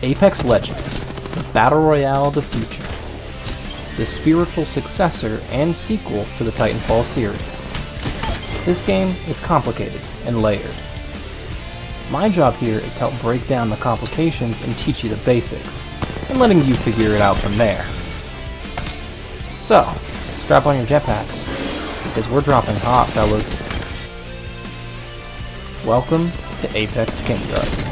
Apex Legends, the Battle Royale of the future. The spiritual successor and sequel to the Titanfall series. This game is complicated and layered. My job here is to help break down the complications and teach you the basics, and letting you figure it out from there. So, strap on your jetpacks, because we're dropping hot, fellas. Welcome to Apex Kindergarten.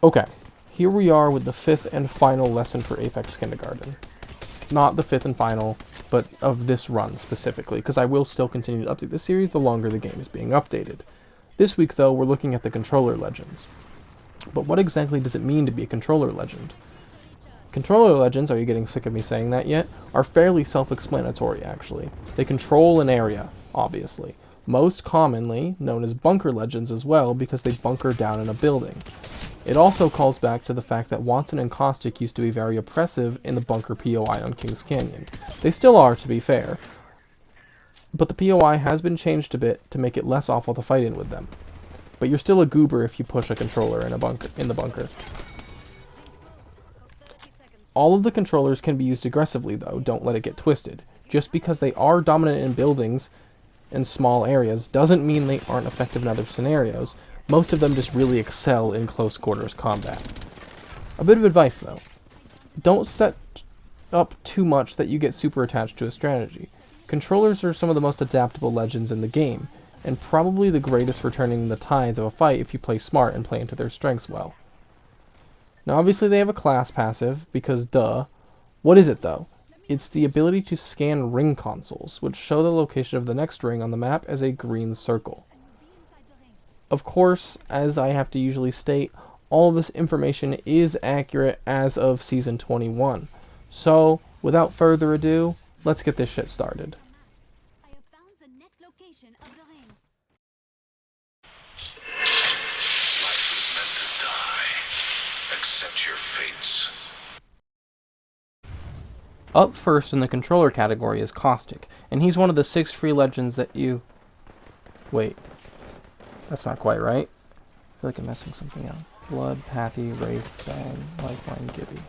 Okay, here we are with the fifth and final lesson for Apex Kindergarten. Not the fifth and final, but of this run specifically, because I will still continue to update the series the longer the game is being updated. This week, though, we're looking at the controller legends. But what exactly does it mean to be a controller legend? Controller legends, are you getting sick of me saying that yet, are fairly self-explanatory, actually. They control an area, obviously. Most commonly known as bunker legends as well, because they bunker down in a building. It also calls back to the fact that Wattson and Caustic used to be very oppressive in the bunker POI on Kings Canyon. They still are, to be fair, but the POI has been changed a bit to make it less awful to fight in with them. But you're still a goober if you push a controller in the bunker. All of the controllers can be used aggressively, though, don't let it get twisted. Just because they are dominant in buildings and small areas doesn't mean they aren't effective in other scenarios. Most of them just really excel in close quarters combat. A bit of advice, though. Don't set up too much that you get super attached to a strategy. Controllers are some of the most adaptable legends in the game, and probably the greatest for turning the tides of a fight if you play smart and play into their strengths well. Now obviously they have a class passive, because duh. What is it, though? It's the ability to scan ring consoles, which show the location of the next ring on the map as a green circle. Of course, as I have to usually state, all of this information is accurate as of Season 21. So, without further ado, let's get this shit started. I have found the next location of the ring. Life is meant to die. Accept your fates. Up first in the controller category is Caustic, and he's one of the 6 free legends that you... Wait. That's not quite right. I feel like I'm messing something up. Blood, Pathy, Wraith, Bang, Lifeline, Gibby.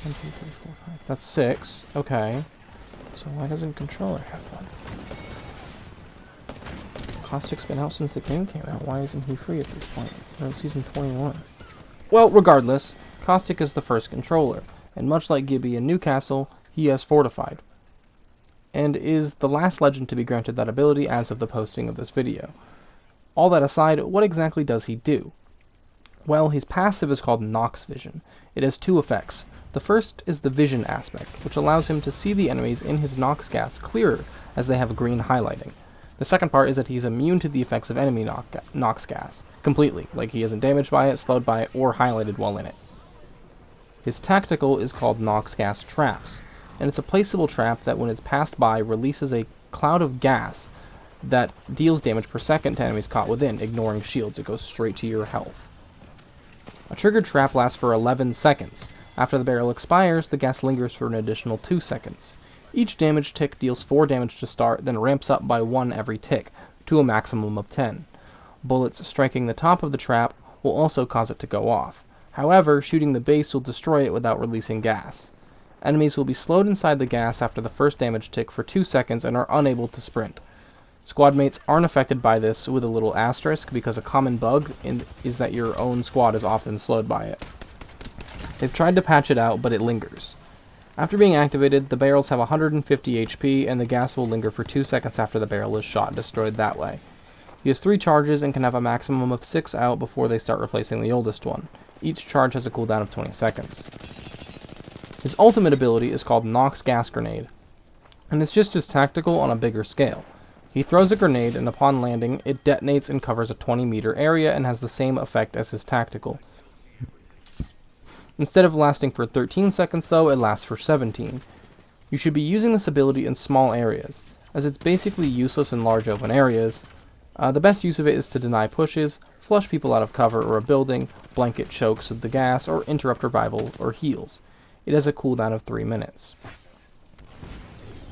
1, 2, 3, 4, 5. That's 6. Okay. So why doesn't Controller have one? Caustic's been out since the game came out. Why isn't he free at this point? We're in Season 21. Well, regardless, Caustic is the first controller, and much like Gibby in Newcastle, he has Fortified, and is the last legend to be granted that ability as of the posting of this video. All that aside, what exactly does he do? Well, his passive is called Nox Vision. It has 2 effects. The first is the vision aspect, which allows him to see the enemies in his Nox gas clearer as they have green highlighting. The second part is that he's immune to the effects of enemy Nox gas, completely, like he isn't damaged by it, slowed by it, or highlighted while in it. His tactical is called Nox Gas Traps, and it's a placeable trap that when it's passed by releases a cloud of gas that deals damage per second to enemies caught within, ignoring shields. It goes straight to your health. A triggered trap lasts for 11 seconds. After the barrel expires, the gas lingers for an additional 2 seconds. Each damage tick deals 4 damage to start, then ramps up by 1 every tick, to a maximum of 10. Bullets striking the top of the trap will also cause it to go off. However, shooting the base will destroy it without releasing gas. Enemies will be slowed inside the gas after the first damage tick for 2 seconds and are unable to sprint. Squad mates aren't affected by this, with a little asterisk, because a common bug is that your own squad is often slowed by it. They've tried to patch it out, but it lingers. After being activated, the barrels have 150 HP, and the gas will linger for 2 seconds after the barrel is shot and destroyed that way. He has 3 charges and can have a maximum of 6 out before they start replacing the oldest one. Each charge has a cooldown of 20 seconds. His ultimate ability is called Nox Gas Grenade, and it's just as tactical on a bigger scale. He throws a grenade, and upon landing, it detonates and covers a 20-meter area and has the same effect as his tactical. Instead of lasting for 13 seconds, though, it lasts for 17. You should be using this ability in small areas, as it's basically useless in large open areas. The best use of it is to deny pushes, flush people out of cover or a building, blanket chokes with the gas, or interrupt revival or heals. It has a cooldown of 3 minutes.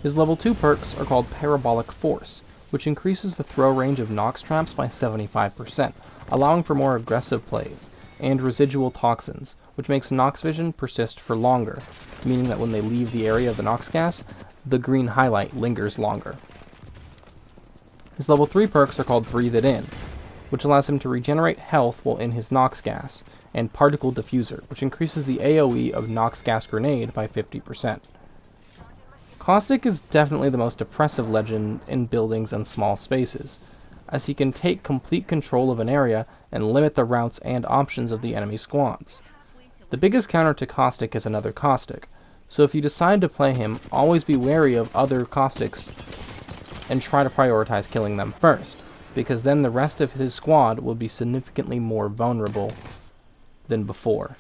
His level 2 perks are called Parabolic Force, which increases the throw range of Nox traps by 75%, allowing for more aggressive plays, and residual toxins, which makes Nox vision persist for longer, meaning that when they leave the area of the Nox gas, the green highlight lingers longer. His level 3 perks are called Breathe It In, which allows him to regenerate health while in his Nox gas, and Particle Diffuser, which increases the AoE of Nox Gas Grenade by 50%. Caustic is definitely the most oppressive legend in buildings and small spaces, as he can take complete control of an area and limit the routes and options of the enemy squads. The biggest counter to Caustic is another Caustic, so if you decide to play him, always be wary of other Caustics and try to prioritize killing them first, because then the rest of his squad will be significantly more vulnerable than before.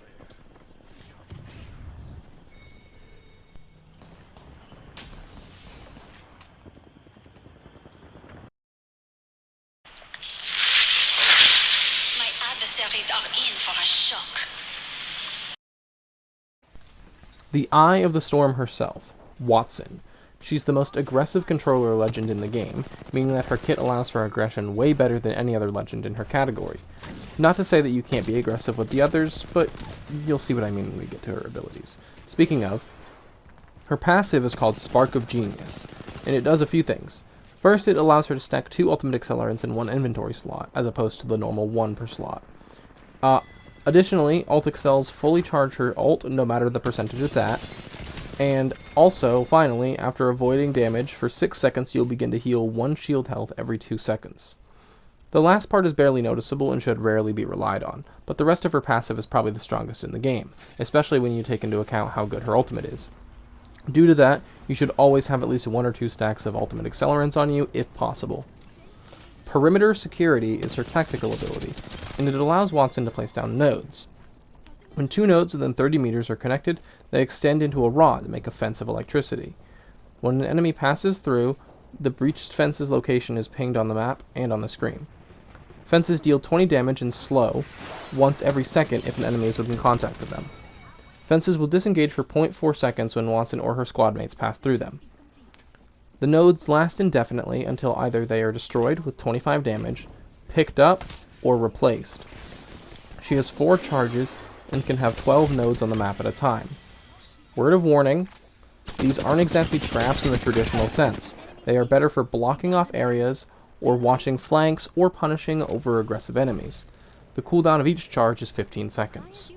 My adversaries are in for a shock. The Eye of the Storm herself, Wattson. She's the most aggressive controller legend in the game, meaning that her kit allows for aggression way better than any other legend in her category. Not to say that you can't be aggressive with the others, but you'll see what I mean when we get to her abilities. Speaking of, her passive is called Spark of Genius, and it does a few things. First, it allows her to stack 2 ultimate accelerants in one inventory slot, as opposed to the normal 1 per slot. Additionally, ult accels fully charge her ult no matter the percentage it's at, and also, finally, after avoiding damage for 6 seconds, you'll begin to heal 1 shield health every 2 seconds. The last part is barely noticeable and should rarely be relied on, but the rest of her passive is probably the strongest in the game, especially when you take into account how good her ultimate is. Due to that, you should always have at least 1 or 2 stacks of ultimate accelerants on you, if possible. Perimeter Security is her tactical ability, and it allows Wattson to place down nodes. When 2 nodes within 30 meters are connected, they extend into a rod to make a fence of electricity. When an enemy passes through, the breached fence's location is pinged on the map and on the screen. Fences deal 20 damage and slow once every second if an enemy is within contact with them. Fences will disengage for 0.4 seconds when Wattson or her squad mates pass through them. The nodes last indefinitely until either they are destroyed with 25 damage, picked up, or replaced. She has 4 charges and can have 12 nodes on the map at a time. Word of warning, these aren't exactly traps in the traditional sense. They are better for blocking off areas, or watching flanks, or punishing over aggressive enemies. The cooldown of each charge is 15 seconds.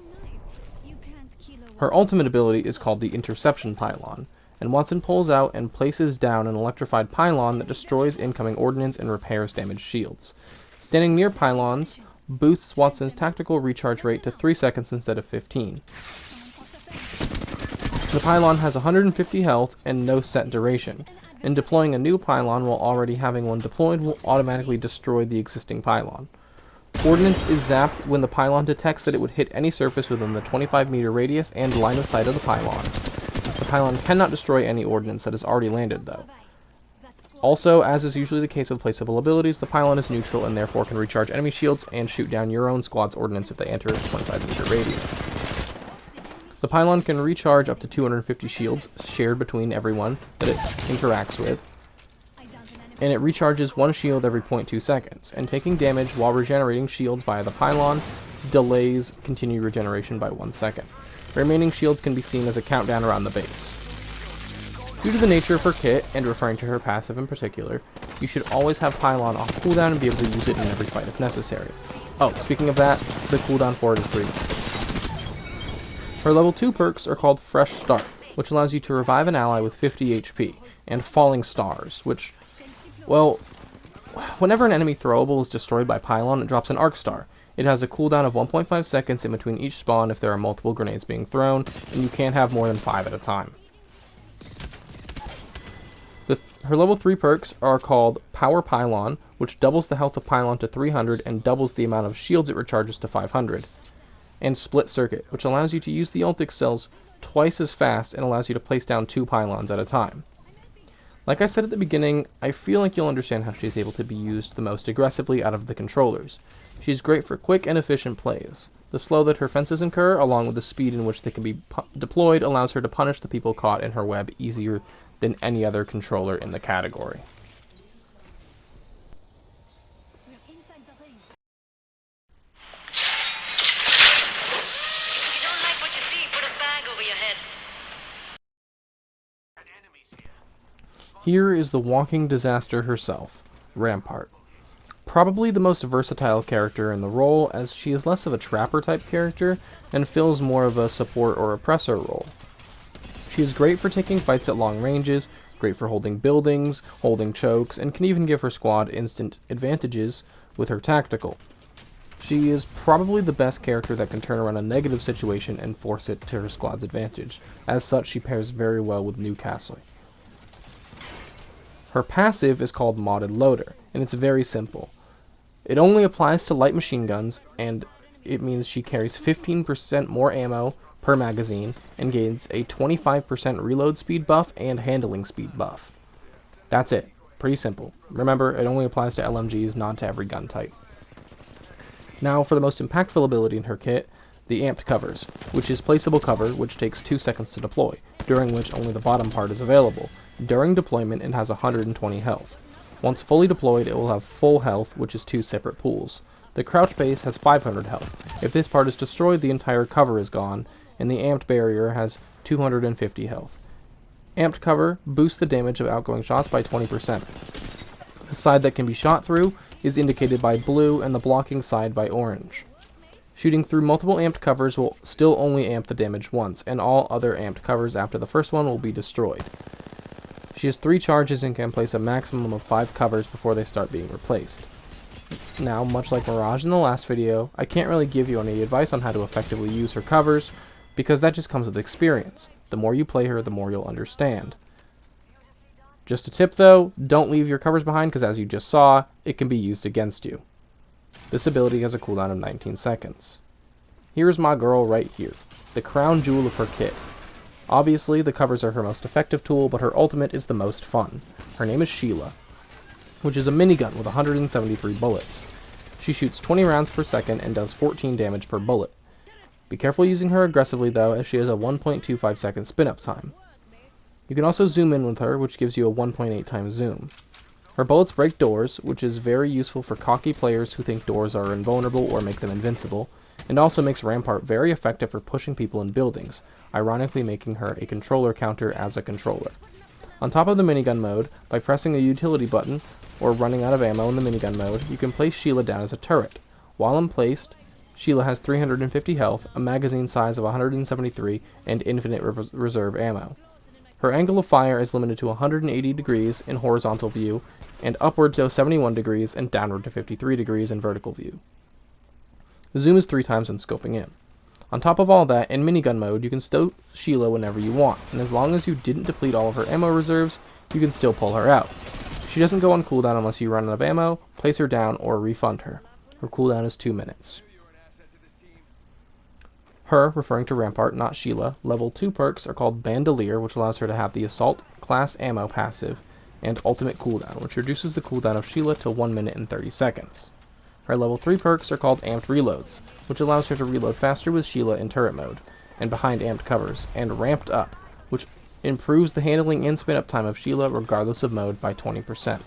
Her ultimate ability is called the Interception Pylon, and Wattson pulls out and places down an electrified pylon that destroys incoming ordnance and repairs damaged shields. Standing near pylons boosts Wattson's tactical recharge rate to 3 seconds instead of 15. The pylon has 150 health and no set duration, and deploying a new pylon while already having one deployed will automatically destroy the existing pylon. Ordnance is zapped when the pylon detects that it would hit any surface within the 25-meter radius and line of sight of the pylon. The pylon cannot destroy any ordnance that has already landed, though. Also, as is usually the case with placeable abilities, the pylon is neutral and therefore can recharge enemy shields and shoot down your own squad's ordnance if they enter a 25-meter radius. The pylon can recharge up to 250 shields, shared between everyone that it interacts with, and it recharges 1 shield every 0.2 seconds, and taking damage while regenerating shields via the pylon delays continued regeneration by 1 second. Remaining shields can be seen as a countdown around the base. Due to the nature of her kit, and referring to her passive in particular, you should always have pylon off cooldown and be able to use it in every fight if necessary. Oh, speaking of that, the cooldown for it is pretty nice. Her level 2 perks are called Fresh Start, which allows you to revive an ally with 50 HP, and Falling Stars, which, well, whenever an enemy throwable is destroyed by pylon, it drops an Arc Star. It has a cooldown of 1.5 seconds in between each spawn if there are multiple grenades being thrown, and you can't have more than 5 at a time. Her level 3 perks are called Power Pylon, which doubles the health of Pylon to 300 and doubles the amount of shields it recharges to 500. And Split Circuit, which allows you to use the ult cells twice as fast and allows you to place down 2 pylons at a time. Like I said at the beginning, I feel like you'll understand how she's able to be used the most aggressively out of the controllers. She's great for quick and efficient plays. The slow that her fences incur, along with the speed in which they can be deployed, allows her to punish the people caught in her web easier than any other controller in the category. Here is the walking disaster herself, Rampart. Probably the most versatile character in the role, as she is less of a trapper type character and fills more of a support or oppressor role. She is great for taking fights at long ranges, great for holding buildings, holding chokes, and can even give her squad instant advantages with her tactical. She is probably the best character that can turn around a negative situation and force it to her squad's advantage. As such, she pairs very well with Newcastle. Her passive is called Modded Loader, and it's very simple. It only applies to light machine guns, and it means she carries 15% more ammo per magazine and gains a 25% reload speed buff and handling speed buff. That's it. Pretty simple. Remember, it only applies to LMGs, not to every gun type. Now, for the most impactful ability in her kit, the Amped Covers, which is placeable cover, which takes 2 seconds to deploy, during which only the bottom part is available. During deployment, it has 120 health. Once fully deployed, it will have full health, which is 2 separate pools. The crouch base has 500 health. If this part is destroyed, the entire cover is gone, and the amped barrier has 250 health. Amped cover boosts the damage of outgoing shots by 20%. The side that can be shot through is indicated by blue and the blocking side by orange. Shooting through multiple amped covers will still only amp the damage once, and all other amped covers after the first one will be destroyed. She has 3 charges and can place a maximum of 5 covers before they start being replaced. Now, much like Mirage in the last video, I can't really give you any advice on how to effectively use her covers, because that just comes with experience. The more you play her, the more you'll understand. Just a tip though, don't leave your covers behind, because as you just saw, it can be used against you. This ability has a cooldown of 19 seconds. Here's my girl right here, the crown jewel of her kit. Obviously, the covers are her most effective tool, but her ultimate is the most fun. Her name is Sheila, which is a minigun with 173 bullets. She shoots 20 rounds per second and does 14 damage per bullet. Be careful using her aggressively though, as she has a 1.25 second spin-up time. You can also zoom in with her, which gives you a 1.8 times zoom. Her bullets break doors, which is very useful for cocky players who think doors are invulnerable or make them invincible, and also makes Rampart very effective for pushing people in buildings, ironically making her a controller counter as a controller. On top of the minigun mode, by pressing a utility button, or running out of ammo in the minigun mode, you can place Sheila down as a turret. While in placed, Sheila has 350 health, a magazine size of 173, and infinite reserve ammo. Her angle of fire is limited to 180 degrees in horizontal view, and upward to 71 degrees and downward to 53 degrees in vertical view. The zoom is 3 times when scoping in. On top of all that, in minigun mode, you can stow Sheila whenever you want, and as long as you didn't deplete all of her ammo reserves, you can still pull her out. She doesn't go on cooldown unless you run out of ammo, place her down, or refund her. Her cooldown is 2 minutes. Her, referring to Rampart, not Sheila, level 2 perks are called Bandolier, which allows her to have the Assault class ammo passive, and Ultimate cooldown, which reduces the cooldown of Sheila to 1 minute and 30 seconds. Her level 3 perks are called Amped Reloads, which allows her to reload faster with Sheila in turret mode, and behind amped covers, and Ramped Up, which improves the handling and spin-up time of Sheila regardless of mode by 20%.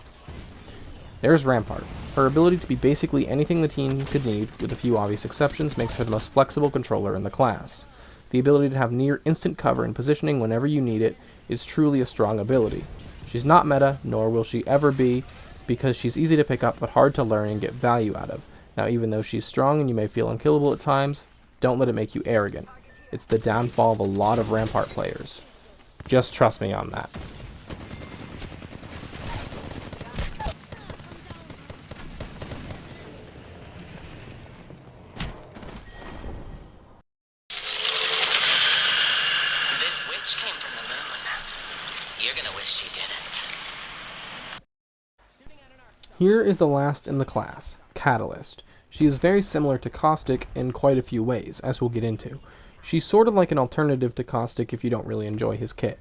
There's Rampart. Her ability to be basically anything the team could need, with a few obvious exceptions, makes her the most flexible controller in the class. The ability to have near instant cover and positioning whenever you need it is truly a strong ability. She's not meta, nor will she ever be, because she's easy to pick up but hard to learn and get value out of. Now, even though she's strong and you may feel unkillable at times, don't let it make you arrogant. It's the downfall of a lot of Rampart players. Just trust me on that. This witch came from the moon. You're gonna wish she didn't. Here is the last in the class, Catalyst. She is very similar to Caustic in quite a few ways, as we'll get into. She's sort of like an alternative to Caustic if you don't really enjoy his kit,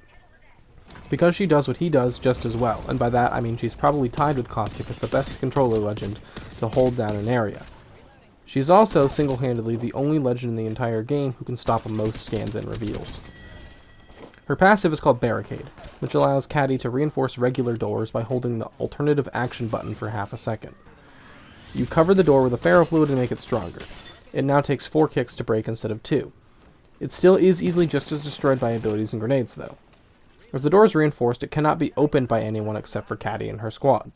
because she does what he does just as well, and by that I mean she's probably tied with Caustic as the best controller legend to hold down an area. She's also single-handedly the only legend in the entire game who can stop most scans and reveals. Her passive is called Barricade, which allows Caddy to reinforce regular doors by holding the alternative action button for half a second. You cover the door with a ferrofluid to make it stronger. It now takes 4 kicks to break instead of 2. It still is easily just as destroyed by abilities and grenades though. As the door is reinforced, it cannot be opened by anyone except for Caddy and her squad.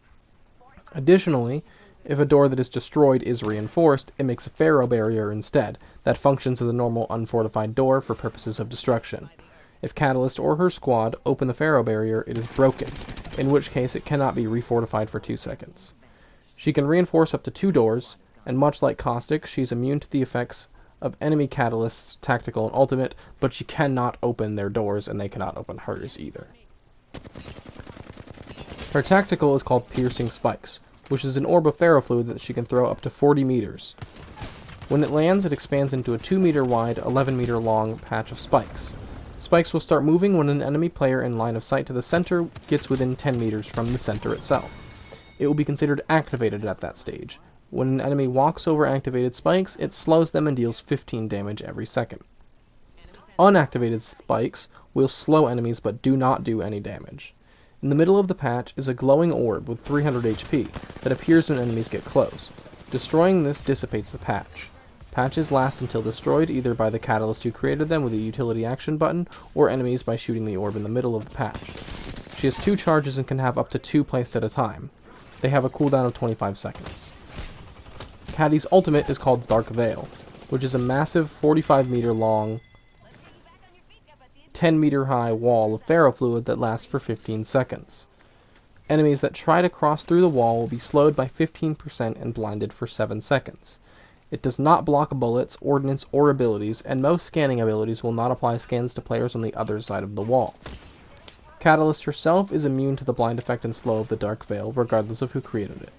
Additionally, if a door that is destroyed is reinforced, it makes a Pharaoh barrier instead, that functions as a normal unfortified door for purposes of destruction. If Catalyst or her squad open the Pharaoh barrier, it is broken, in which case it cannot be refortified for 2 seconds. She can reinforce up to 2 doors, and much like Caustic, she's immune to the effects of enemy Catalyst's tactical and ultimate, but she cannot open their doors, and they cannot open hers either. Her tactical is called Piercing Spikes, which is an orb of Pharaoh fluid that she can throw up to 40 meters. When it lands, it expands into a 2 meter wide, 11 meter long patch of spikes. Spikes will start moving when an enemy player in line of sight to the center gets within 10 meters from the center itself. It will be considered activated at that stage. When an enemy walks over activated spikes, it slows them and deals 15 damage every second. Unactivated spikes will slow enemies but do not do any damage. In the middle of the patch is a glowing orb with 300 HP that appears when enemies get close. Destroying this dissipates the patch. Patches last until destroyed, either by the Catalyst who created them with a utility action button, or enemies by shooting the orb in the middle of the patch. She has 2 charges and can have up to 2 placed at a time. They have a cooldown of 25 seconds. Caddy's ultimate is called Dark Veil, which is a massive 45 meter long, 10 meter high wall of Pharaoh fluid that lasts for 15 seconds. Enemies that try to cross through the wall will be slowed by 15% and blinded for 7 seconds. It does not block bullets, ordnance, or abilities, and most scanning abilities will not apply scans to players on the other side of the wall. Catalyst herself is immune to the blind effect and slow of the Dark Veil, regardless of who created it.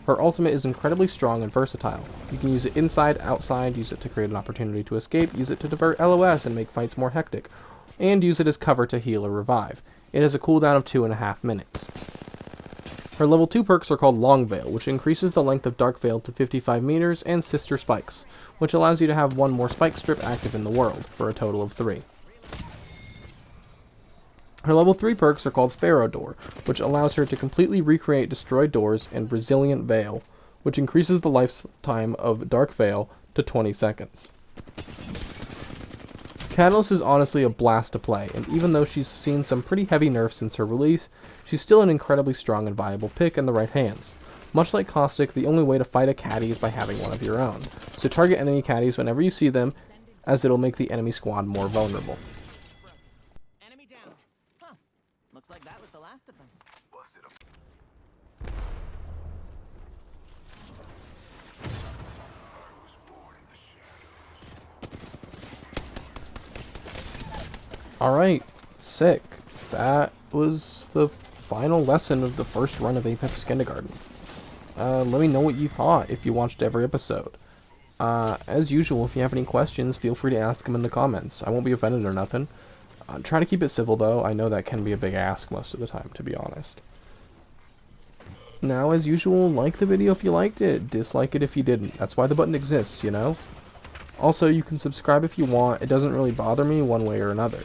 Her ultimate is incredibly strong and versatile. You can use it inside, outside, use it to create an opportunity to escape, use it to divert LOS and make fights more hectic, and use it as cover to heal or revive. It has a cooldown of 2.5 minutes. Her level 2 perks are called Long Veil, which increases the length of Dark Veil to 55 meters, and Sister Spikes, which allows you to have 1 more spike strip active in the world, for a total of 3. Her level 3 perks are called Pharaoh Door, which allows her to completely recreate destroyed doors, and Resilient Veil, which increases the lifetime of Dark Veil to 20 seconds. Catalyst is honestly a blast to play, and even though she's seen some pretty heavy nerfs since her release, she's still an incredibly strong and viable pick in the right hands. Much like Caustic, the only way to fight a caddy is by having one of your own, so target enemy caddies whenever you see them, as it'll make the enemy squad more vulnerable. Enemy down. Huh. Looks like that was the last of them. Busted him. Alright, sick. That was the final lesson of the first run of Apex Kindergarten. Let me know what you thought if you watched every episode. As usual, if you have any questions, feel free to ask them in the comments. I won't be offended or nothing. Try to keep it civil though, I know that can be a big ask most of the time, to be honest. Now, as usual, like the video if you liked it, dislike it if you didn't. That's why the button exists, you know? Also, you can subscribe if you want, it doesn't really bother me one way or another.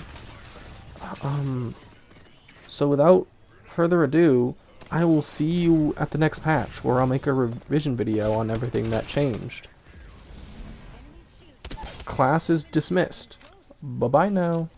So without further ado, I will see you at the next patch, where I'll make a revision video on everything that changed. Class is dismissed. Bye-bye now.